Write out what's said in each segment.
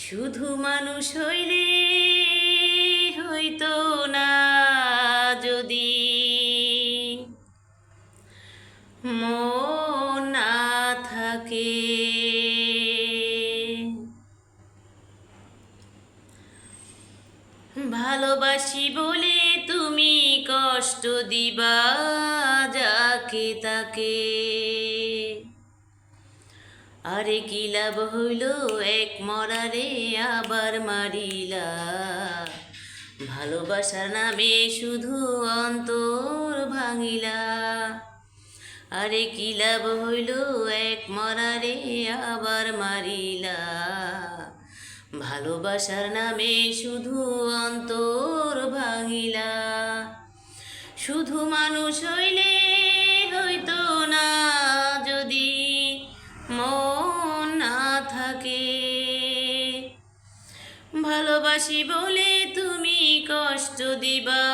শুধু মানুষ হইলে হইতো না যদি মন না থাকে। ভালোবাসি বলে তুমি কষ্ট দিবা যাকে তাকে। আরে কি লাভ হইল এক মরারে আবার মারিলা। ভালোবাসার নামে শুধু অন্তর ভাঙিলা। আরে কি লাভ হইল এক মরারে আবার মারিলা। ভালোবাসার নামে শুধু অন্তর ভাঙিলা। শুধু মানুষ হইলে হইতো না যদি মন না থাকে। ভালোবাসি বলে তুমি কষ্ট দিবা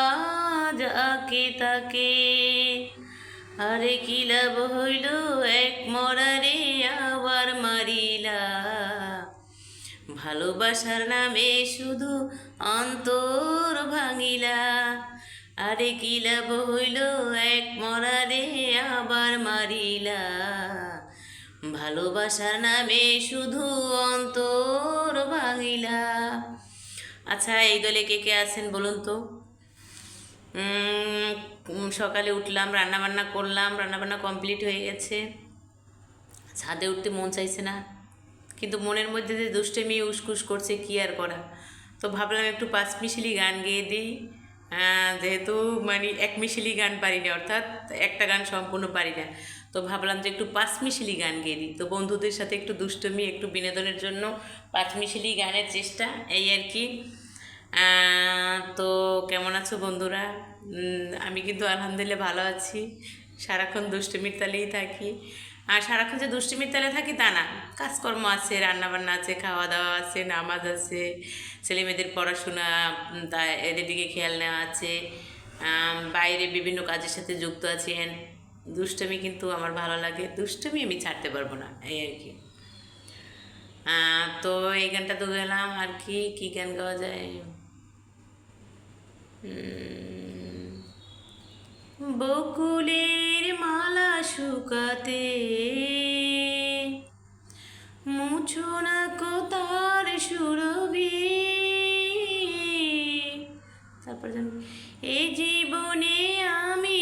যাকে তাকে। আরে কি লাভ হইল এক মরারে আবার মারিলা। ভালোবাসার নামে শুধু অন্তর ভাঙিলা। আরে কি লাভ হইল এক মরারে আবার মারিলা। ভালোবাসার নামে শুধু অন্তর ভাঙিলা। আচ্ছা, এই দলে কে কে আছেন বলুন তো? সকালে উঠলাম, রান্নাবান্না করলাম, রান্নাবান্না কমপ্লিট হয়ে গেছে। ছাদে উঠতে মন চাইছে না, কিন্তু মনের মধ্যে যে দুষ্টেমি উসকুস করছে, কি আর করা। তো ভাবলাম একটু পাঁচমিশালি গান গেয়ে দিই। যেহেতু মানে একমিশালি গান পারি না, অর্থাৎ একটা গান সম্পূর্ণ পারি না, তো ভাবলাম যে একটু পাঁচমিশালি গান গেয়ে দিই। তো বন্ধুদের সাথে একটু দুষ্টমি, একটু বিনোদনের জন্য পাঁচমিশালি গানের চেষ্টা, এই আর কি। তো কেমন আছো বন্ধুরা? আমি কিন্তু আলহামদুলিল্লাহ ভালো আছি। সারাক্ষণ দুষ্টমির তালেই থাকি। আর সারাক্ষণ যে দুষ্টমির তালে থাকি তা না, কাজকর্ম আছে, রান্নাবান্না আছে, খাওয়া দাওয়া আছে, নামাজ আছে, ছেলেমেয়েদের পড়াশোনা, তা এদের দিকে খেয়াল নেওয়া আছে, বাইরে বিভিন্ন কাজের সাথে যুক্ত আছি। দুষ্টমি কিন্তু আমার ভালো লাগে, দুষ্টমি আমি ছাড়তে পারবো না, এই আর কি। তো এই গানটা তো গেলাম, আর কি কী গান গাওয়া যায়? বকুলের মালা শুকাতে মুছো না কোতার সুরভি। তারপর এই জীবনে আমি